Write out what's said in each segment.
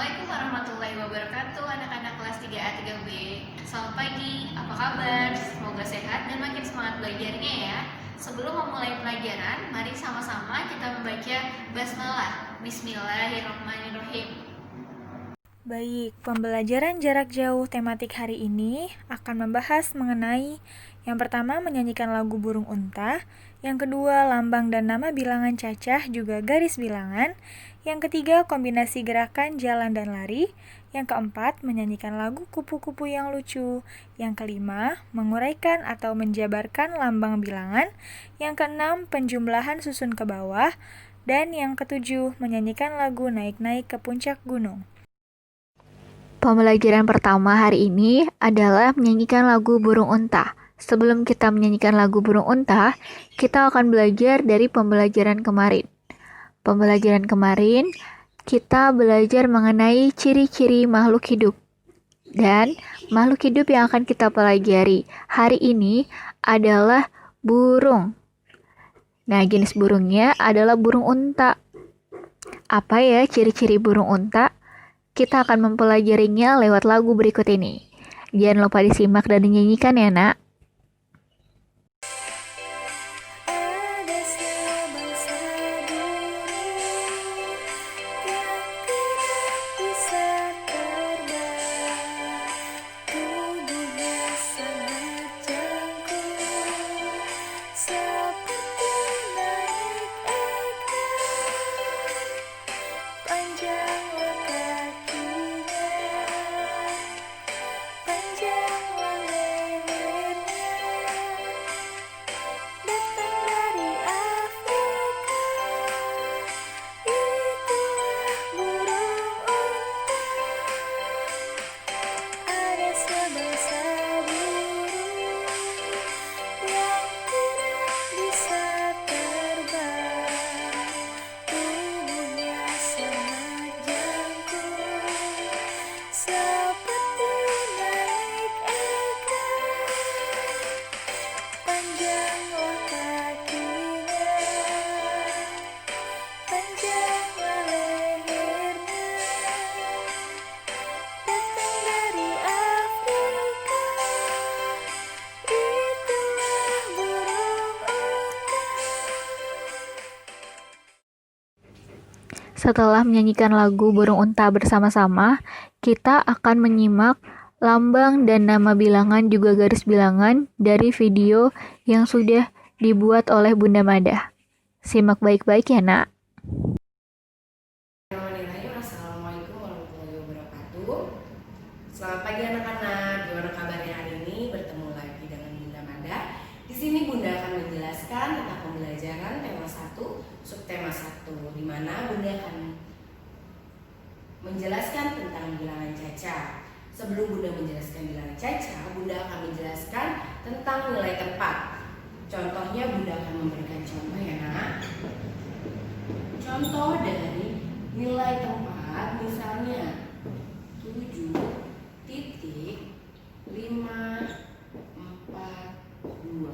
Assalamualaikum warahmatullahi wabarakatuh, anak-anak kelas 3A 3B. Selamat pagi, apa kabar? Semoga sehat dan makin semangat belajarnya ya. Sebelum memulai pelajaran, mari sama-sama kita membaca basmalah. Bismillahirrahmanirrahim. Baik, pembelajaran jarak jauh tematik hari ini akan membahas mengenai yang pertama menyanyikan lagu burung unta, yang kedua lambang dan nama bilangan cacah juga garis bilangan, yang ketiga kombinasi gerakan jalan dan lari, yang keempat menyanyikan lagu kupu-kupu yang lucu, yang kelima menguraikan atau menjabarkan lambang bilangan, yang keenam penjumlahan susun ke bawah, dan yang ketujuh menyanyikan lagu naik-naik ke puncak gunung. Pembelajaran pertama hari ini adalah menyanyikan lagu burung unta. Sebelum kita menyanyikan lagu burung unta, kita akan belajar dari pembelajaran kemarin. Pembelajaran kemarin, kita belajar mengenai ciri-ciri makhluk hidup. Dan makhluk hidup yang akan kita pelajari hari ini adalah burung. Nah, jenis burungnya adalah burung unta. Apa ya ciri-ciri burung unta? Kita akan mempelajarinya lewat lagu berikut ini. Jangan lupa disimak dan dinyanyikan ya, Nak. Setelah menyanyikan lagu burung unta bersama-sama, kita akan menyimak lambang dan nama bilangan juga garis bilangan dari video yang sudah dibuat oleh Bunda Mada. Simak baik-baik ya, Nak. Assalamualaikum warahmatullahi wabarakatuh. Selamat pagi anak-anak. Gimana kabarnya hari ini? Bertemu lagi dengan Bunda Mada. Di sini Bunda akan menjelaskan tentang pembelajaran tema 1, subtema 1, di mana Bunda akan menjelaskan tentang bilangan cacah. Sebelum Bunda menjelaskan bilangan cacah, Bunda akan menjelaskan tentang nilai tempat. Contohnya Bunda akan memberikan contoh ya, Nak. Contoh dari nilai tempat misalnya 7.542.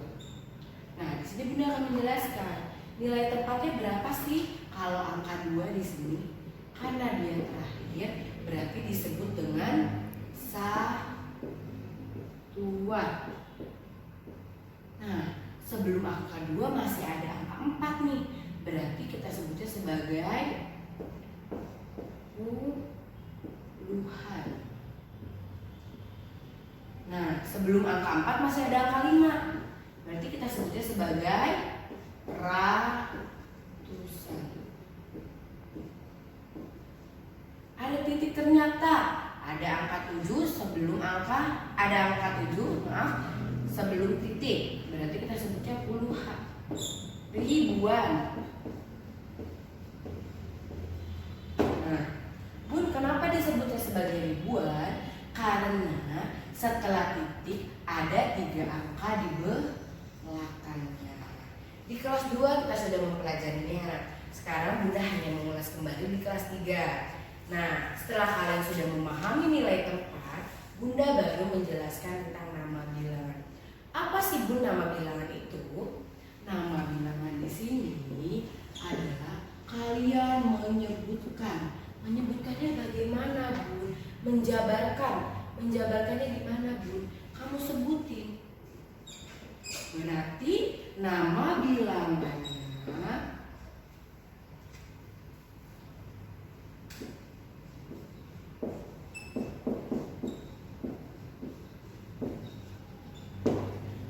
Nah, di sini Bunda akan menjelaskan nilai tempatnya berapa sih kalau angka 2 di sini? Karena dia terakhir berarti disebut dengan satuan. Nah, sebelum angka 2 masih ada angka 4 nih. Berarti kita sebutnya sebagai puluhan. Nah, sebelum angka 4 masih ada angka 5. Berarti kita sebutnya sebagai ratusan. Ada titik ternyata. Ada angka 7 sebelum angka, ada angka 7, sebelum titik. Berarti kita sebutnya puluhan. Ribuan. Nah, Bun, kenapa disebutnya sebagai ribuan? Karena setelah titik ada 3 angka di belakangnya. Di kelas 2 kita sudah mempelajarinya. Sekarang Bunda hanya mengulas kembali di kelas 3. Nah, setelah kalian sudah memahami nilai tempat, Bunda baru menjelaskan tentang nama bilangan. Apa sih Bun nama bilangan itu? Nama bilangan di sini adalah kalian menyebutkannya bagaimana? menjabarkan. Menjabarkannya gimana, Bun? Kamu sebutin. Berarti nama bilangannya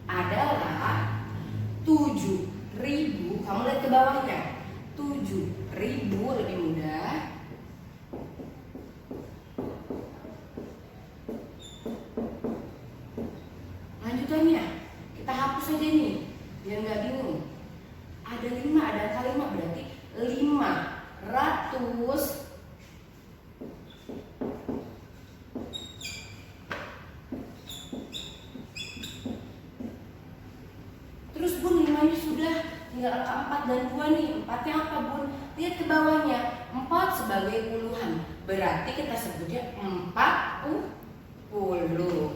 adalah 7.000. Kamu lihat ke bawahnya. 7.000 lebih mudah. Lanjutannya kita hapus aja nih biar nggak bingung. Ada 5, ada angka 5, berarti 500. Terus Bun, 5-nya sudah, tinggal angka 4 dan 2 nih. 4-nya apa, Bun? Lihat ke bawahnya. 4 sebagai puluhan. Berarti kita sebutnya 40.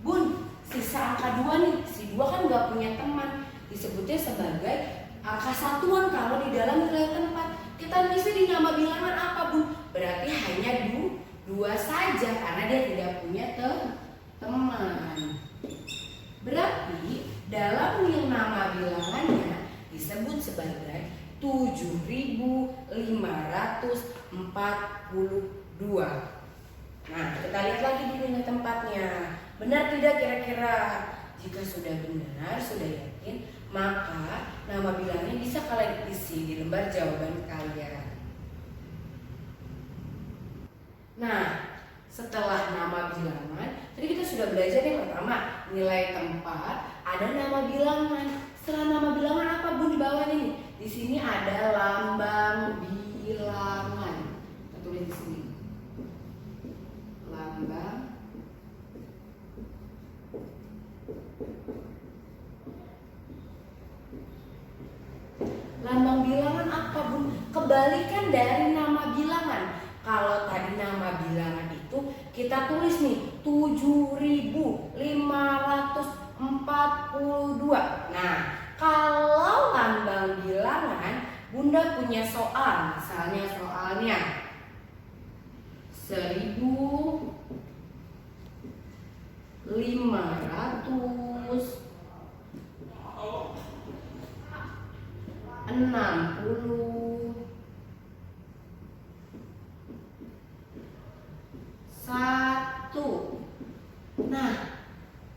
Bun, sisa angka 2 nih. Si 2 kan nggak punya teman. Disebutnya sebagai angka satuan kalau di dalam nilai tempat. Kita mesti di nama bilangan apa, Bun? Berarti hanya 2 saja karena dia tidak punya teman. Berarti dalam nama bilangannya disebut sebagai 7.542. Nah, kita lihat lagi di nilai tempatnya. Benar tidak kira-kira? Jika sudah benar, sudah yakin, maka nama bilangnya bisa kalian isi di lembar jawaban kalian. Nah, setelah nama bilangan, tadi kita sudah belajar yang pertama, nilai tempat, ada nama bilangan. Setelah nama bilangan apa, Bun, di bawah ini? Di sini ada lambang bilangan. Kita tulis di sini. Lambang bilangan apa, Bun? Kebalikan dari nama bilangan. Kalau tadi nama bilangan itu kita tulis nih 7.542. Nah, kalau lambang bilangan, Bunda punya soal. Misalnya soalnya 1. Nah,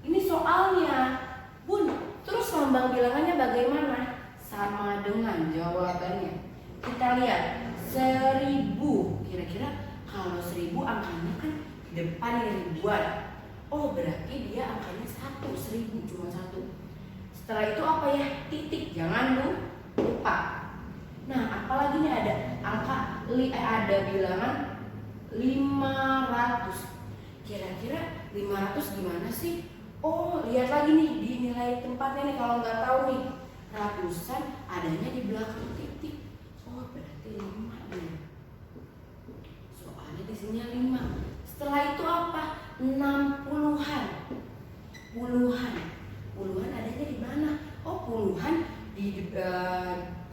ini soalnya, Bun. Terus lambang bilangannya bagaimana? Sama dengan jawabannya. Kita lihat 1000. Kira-kira kalau 1000 angkanya kan di depan ribuan. Oh, berarti dia angkanya 1. 1000 cuma 1. Setelah itu apa ya? Titik. Jangan lupa. Nah, apalagi nih ada angka ada bilangan 500. Kira-kira 500 gimana sih? Oh, lihat lagi nih di nilai tempatnya nih. Kalau nggak tahu nih, ratusan adanya di belakang titik. Oh, berarti 5 nih. Soalnya di sini 5. Setelah itu apa? 60-an. Puluhan adanya di mana? Oh, puluhan di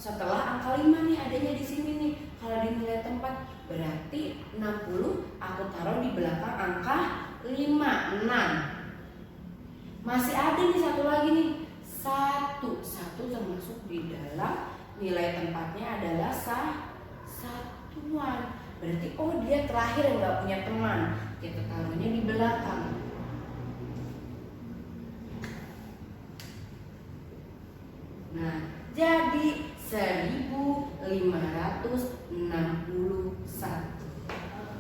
setelah angka 5 nih adanya di sini nih. Kalau di nilai tempat berarti 60 aku taruh di belakang angka 5, 6. Masih ada nih satu lagi nih. 1 termasuk di dalam nilai tempatnya adalah satuan. Berarti oh dia terakhir yang nggak punya teman. Kita taruhnya di belakang. Nah, jadi 1561.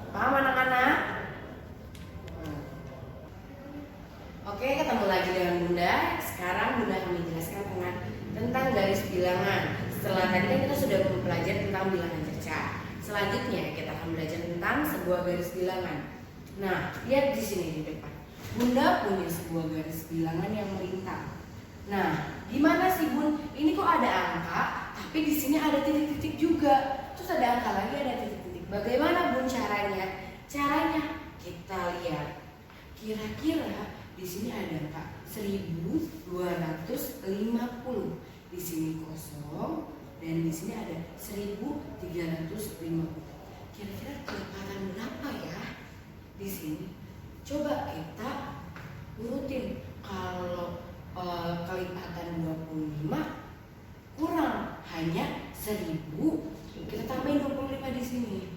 Paham anak-anak? Oke, ketemu lagi dengan Bunda. Sekarang Bunda akan menjelaskan tentang garis bilangan. Setelah tadi kan kita sudah belajar tentang bilangan cerca. Selanjutnya kita akan belajar tentang sebuah garis bilangan. Nah, lihat di sini di depan. Bunda punya sebuah garis bilangan yang melintang. Nah, gimana sih, Bun? Ini kok ada angka, tapi di sini ada titik-titik juga. Terus ada angka lagi, ada titik-titik. Bagaimana, Bun, caranya? Caranya kita lihat. Kira-kira di sini ada angka 1250. Di sini kosong dan di sini ada 1350. Kira-kira kelipatan berapa ya di sini? Coba kita urutin. Kalau kelipatan 25 kurang, hanya 1000. Kita tambahin 25 di sini.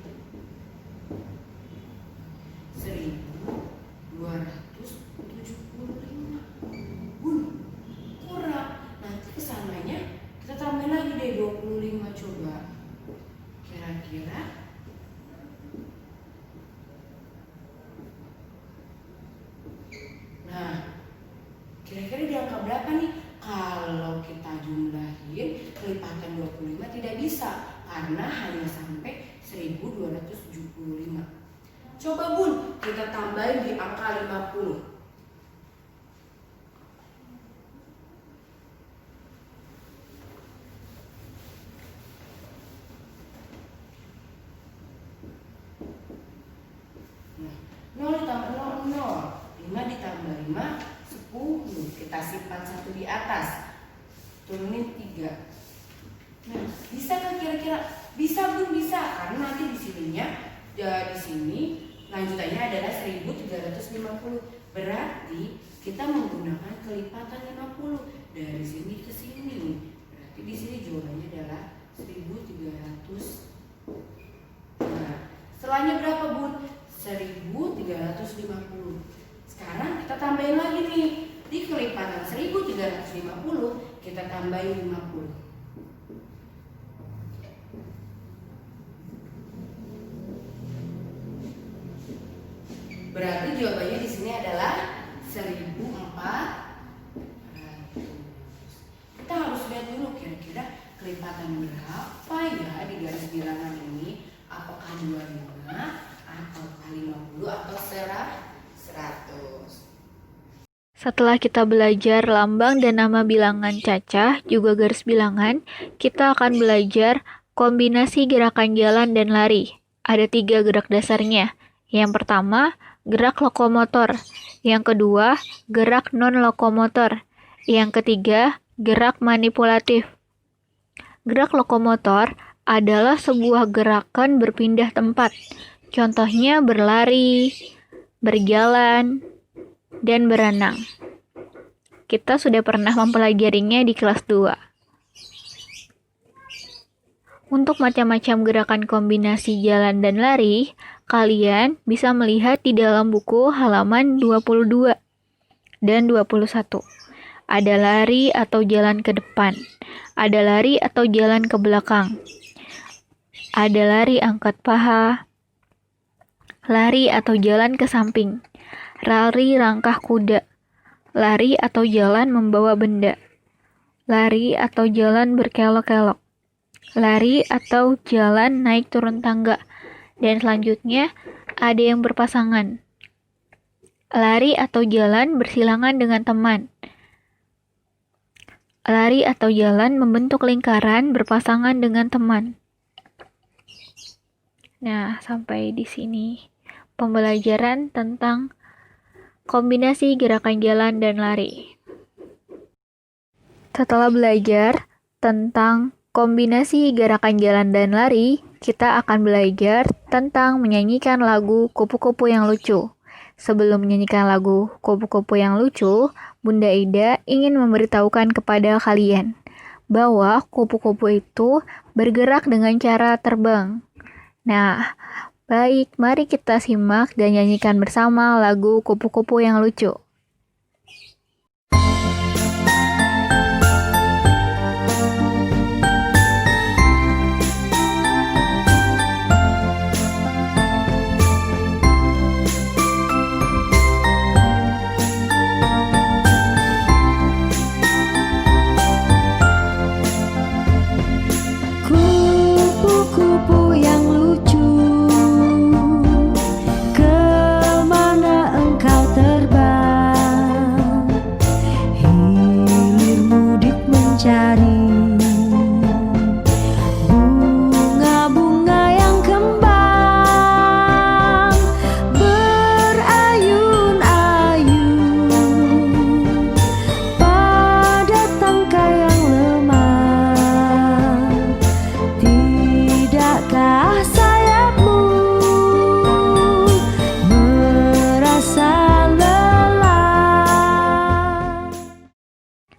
1275. Bun, kurang. Nanti kesananya kita tambahin lagi deh 25, coba. Kira-kira kira-kira di angka berapa nih? Kalau kita jumlahin kelipatan 25 tidak bisa karena hanya sampai 1275. Coba Bun, kita tambahin di angka 50. Nah, 0 ditambah 0, 0. 5 ditambah 5, 10. Kita simpan 1 di atas. Turunin 3. Nah, bisa kan kira-kira? Bisa Bun, bisa. Karena nanti di sininya di sini lanjutannya adalah 1350. Berarti kita menggunakan kelipatan 50 dari sini ke sini. Berarti di sini jawabannya adalah 1300. Nah, setelahnya berapa Bun? 1350. Sekarang kita tambahin lagi nih. Di kelipatan 1350 kita tambahin 50. Berarti jawabannya di sini adalah 1400. Kita harus lihat dulu kira-kira kelipatan berapa ya di garis bilangan ini. Apakah 25 atau 50 atau 100? Setelah kita belajar lambang dan nama bilangan cacah, juga garis bilangan, kita akan belajar kombinasi gerakan jalan dan lari. Ada 3 gerak dasarnya. Yang pertama, gerak lokomotor. Yang kedua, gerak non-lokomotor. Yang ketiga, gerak manipulatif. Gerak lokomotor adalah sebuah gerakan berpindah tempat. Contohnya berlari, berjalan, dan berenang. Kita sudah pernah mempelajarinya di kelas 2. Untuk macam-macam gerakan kombinasi jalan dan lari, kalian bisa melihat di dalam buku halaman 22 dan 21. Ada lari atau jalan ke depan, ada lari atau jalan ke belakang, ada lari angkat paha, lari atau jalan ke samping, lari langkah kuda, lari atau jalan membawa benda, lari atau jalan berkelok-kelok, lari atau jalan naik turun tangga, dan selanjutnya ada yang berpasangan. Lari atau jalan bersilangan dengan teman. Lari atau jalan membentuk lingkaran berpasangan dengan teman. Nah, sampai di sini pembelajaran tentang kombinasi gerakan jalan dan lari. Setelah belajar tentang kombinasi gerakan jalan dan lari, kita akan belajar tentang menyanyikan lagu Kupu-Kupu yang Lucu. Sebelum menyanyikan lagu Kupu-Kupu yang Lucu, Bunda Ida ingin memberitahukan kepada kalian bahwa kupu-kupu itu bergerak dengan cara terbang. Nah, baik, mari kita simak dan nyanyikan bersama lagu Kupu-Kupu yang Lucu. Kupu-kupu yang lucu, kemana engkau terbang?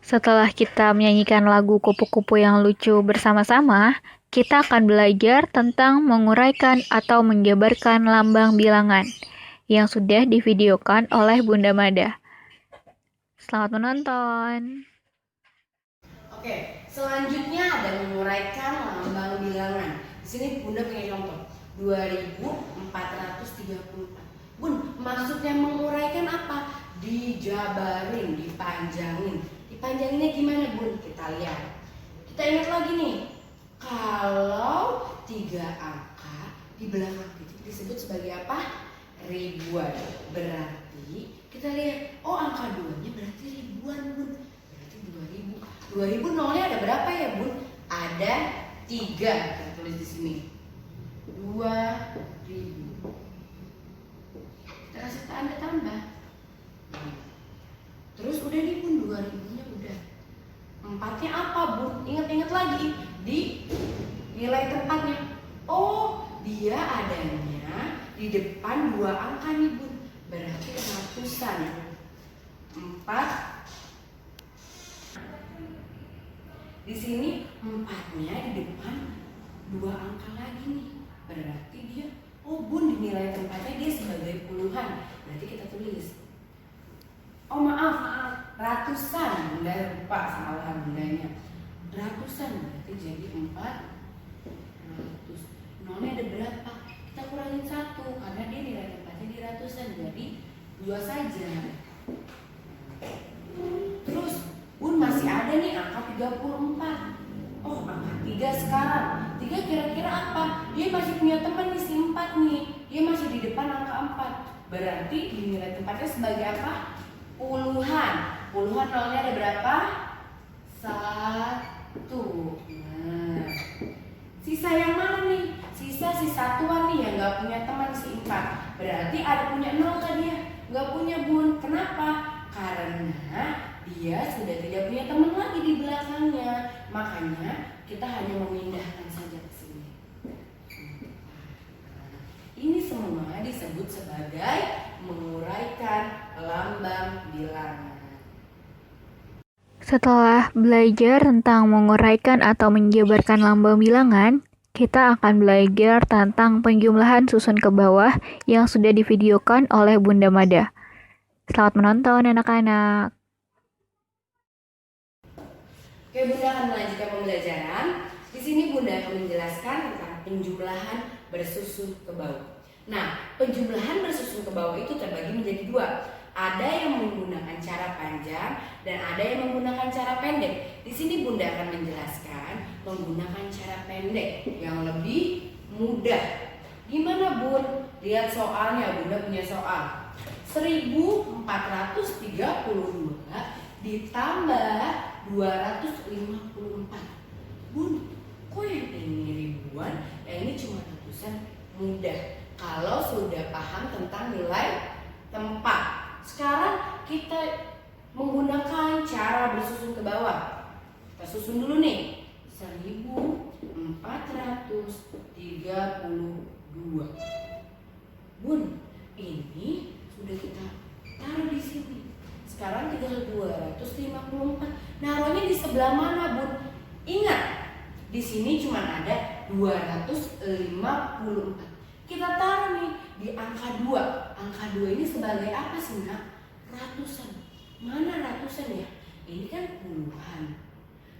Setelah kita menyanyikan lagu kupu-kupu yang lucu bersama-sama, kita akan belajar tentang menguraikan atau menjabarkan lambang bilangan yang sudah divideokan oleh Bunda Mada. Selamat menonton. Oke, selanjutnya ada menguraikan lambang bilangan. Di sini Bunda punya contoh 2434. Bun, maksudnya menguraikan apa? Dijabarin, dipanjangin. Dipanjanginnya gimana, Bun? Kita lihat. Kita ingat lagi nih. Kalau 3 angka di belakang titik disebut sebagai apa? Ribuan. Berarti kita lihat, oh angka 2-nya berarti ribuan, Bun. Berarti 2000. 2000 nolnya ada berapa ya, Bun? Ada 3. Kita tulis di sini. 2000. Kita kasih tanda tambah. Terus udah nih, Bun, 2000-nya udah. 4-nya apa, Bun? Ingat-ingat lagi di nilai tempatnya. Oh, dia adanya di depan 2 angka nih, Bun. Berarti ratusan. 4. Di sini 4-nya di depan 2 angka lagi nih. Berarti dia, oh Bun, di nilai tempatnya dia sebagai puluhan. Berarti kita tulis. Oh maaf, ratusan. Bunda lupa, salah bundanya. Ratusan berarti jadi 400. Nolnya ada berapa? Kita kurangin 1 karena dia nilai tempatnya di ratusan. Jadi 2 saja. Terus Bun, masih ada nih angka 34. Oh, angka 3 sekarang. 3 kira-kira apa? Dia masih punya teman nih, si 4 nih. Dia masih di depan angka 4. Berarti di nilai tempatnya sebagai apa? Puluhan. Puluhan nolnya ada berapa? 1. Nah, sisa yang mana nih? Sisa si satuan nih yang gak punya teman, si 4. Berarti ada punya 0 tadi ya? Gak punya, Bun. Kenapa? Karena dia sudah tidak punya teman lagi di belakangnya. Makanya kita hanya memindahkan saja ke sini. Ini semua disebut sebagai menguraikan lambang bilangan. Setelah belajar tentang menguraikan atau menjabarkan lambang bilangan, kita akan belajar tentang penjumlahan susun ke bawah yang sudah divideokan oleh Bunda Mada. Selamat menonton anak-anak. Oke, Bunda akan melanjutkan pembelajaran. Di sini Bunda akan menjelaskan tentang penjumlahan bersusun ke bawah. Nah, penjumlahan bersusun ke bawah itu terbagi menjadi 2. Ada yang menggunakan cara panjang dan ada yang menggunakan cara pendek. Di sini Bunda akan menjelaskan menggunakan cara pendek yang lebih mudah. Gimana, Bun? Lihat soalnya, Bunda punya soal. 1432 ditambah 254. Bun, kok yang ini ribuan, yang ini cuma ratusan? Mudah kalau sudah paham tentang nilai tempat. Sekarang kita menggunakan cara bersusun ke bawah. Kita susun dulu nih. 1432. Bun, ini sudah kita taruh di sini. Sekarang tinggal 254. Naruhnya di sebelah mana, Bun? Ingat, di sini cuma ada 254. Kita taruh nih di angka 2. Angka 2 ini sebagai apa sih, Nak? Ratusan. Mana ratusan ya? Ini kan puluhan.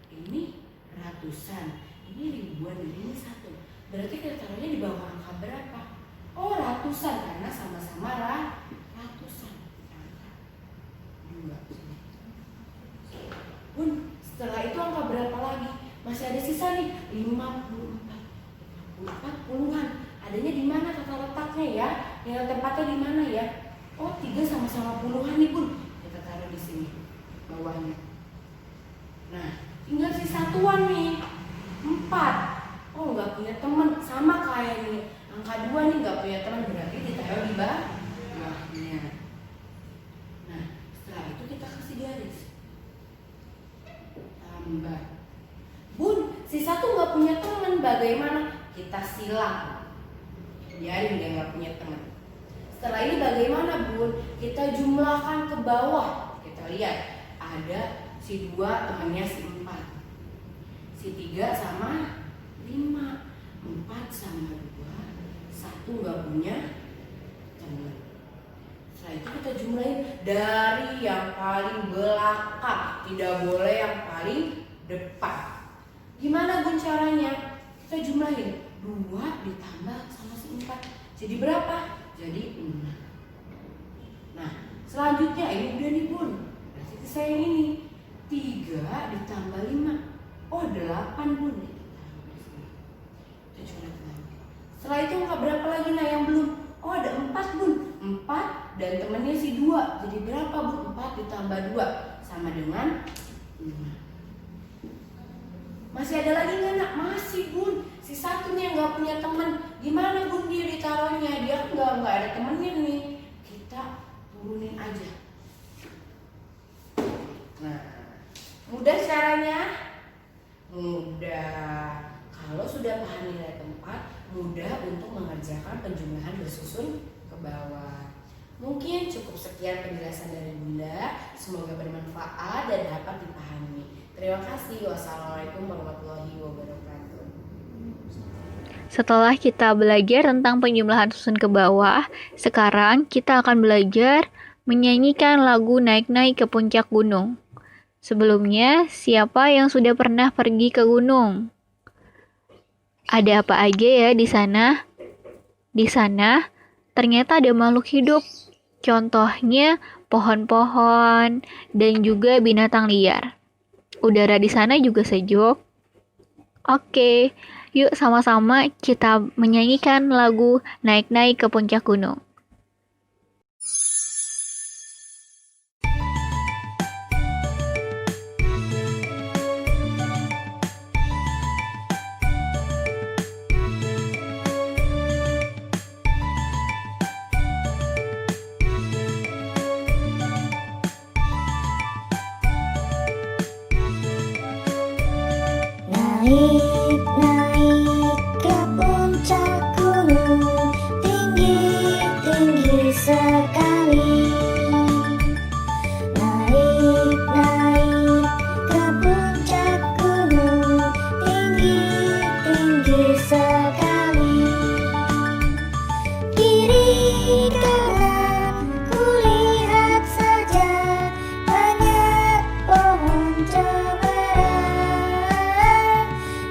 Ini ratusan. Ini ribuan dan ini 1. Berarti kita taruhnya di bawah angka berapa? Oh, ratusan karena sama-sama ratusan. Angka 2. Bun, setelah itu angka berapa lagi? Masih ada sisa nih, 54. 54 puluhan. Adanya di mana tata letaknya ya? Nilai tempatnya di mana ya? Oh, 3 sama-sama puluhan nih, Bun. Kita taruh di sini bawahnya. Nah, tinggal si satuan nih. 4. Oh, nggak punya teman, sama kayak nih. Angka 2 nih nggak punya teman, berarti ditaruh di bawahnya. Nah, setelah itu kita kasih garis. Tambah. Bun, si 1 nggak punya teman, bagaimana? Kita silang. Biarin dia nggak punya teman. Setelah ini bagaimana, Bun? Kita jumlahkan ke bawah. Kita lihat ada Si 2 temannya si 4. Si 3 sama 5. 4 sama 2, 1 nggak punya teman. Setelah itu kita jumlahin dari yang paling belakang, tidak boleh yang paling depan. Gimana Bun caranya? Kita jumlahin 2 ditambah sama si 4. Jadi berapa? Jadi 6. Nah, selanjutnya ini udah nih Bun. Berarti saya yang ini 3 ditambah 5. Oh 8 Bun. Kita coret lagi. Setelah itu angka berapa lagi nah yang belum? Oh ada 4 Bun. 4 dan temannya si 2. Jadi berapa Bun? 4 ditambah 2 sama dengan 5. Masih ada lagi nggak nak? Masih Bun. Si 1 nih yang nggak punya teman. Gimana Bun dia ditaruhnya? Dia nggak ada temennya nih. Kita turunin aja. Nah, mudah caranya? Mudah. Kalau sudah paham nilai tempat, mudah untuk mengerjakan penjumlahan bersusun ke bawah. Mungkin cukup sekian penjelasan dari Bunda. Semoga bermanfaat dan dapat dipahami. Terima kasih. Wassalamualaikum warahmatullahi wabarakatuh. Setelah kita belajar tentang penjumlahan susun ke bawah, sekarang kita akan belajar menyanyikan lagu Naik-Naik ke Puncak Gunung. Sebelumnya, siapa yang sudah pernah pergi ke gunung? Ada apa aja ya di sana? Di sana ternyata ada makhluk hidup. Contohnya pohon-pohon dan juga binatang liar. Udara di sana juga sejuk. Oke, yuk sama-sama kita menyanyikan lagu Naik-Naik ke Puncak Gunung. Naik-naik ke puncak gunung, tinggi-tinggi sekali. Naik-naik ke puncak gunung, tinggi-tinggi sekali. Kiri kanan kulihat saja banyak pohon cemara.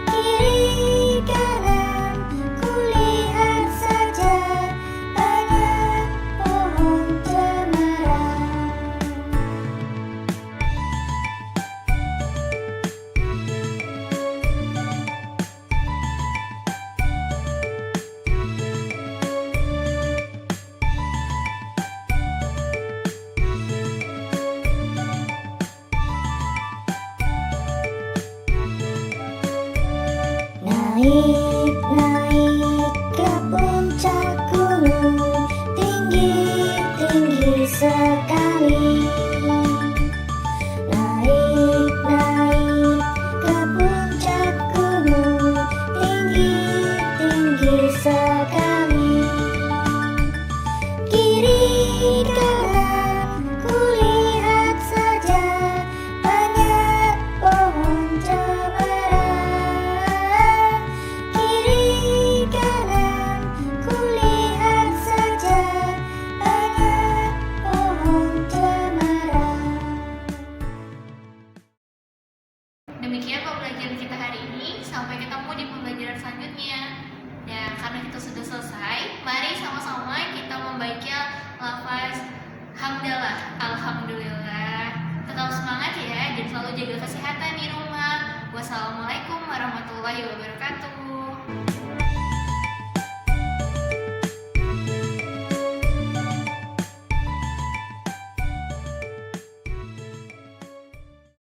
Kiri kanan kulihat saja banyak pohon cemara. Naik-naik ke puncak gunung, tinggi-tinggi sekali. Naik-naik ke puncak gunung, tinggi-tinggi sekali. Kiri kanan kulihat saja banyak pohon cemara. Kiri kanan kulihat saja banyak pohon cemara. Demikian pembelajaran kita hari ini. Sampai ketemu di pembelajaran selanjutnya. Dan karena kita sudah selesai, mari sama-sama kita membaca lafaz hamdalah. Alhamdulillah. Tetap semangat ya dan selalu jaga kesehatan di rumah. Wassalamualaikum warahmatullahi wabarakatuh.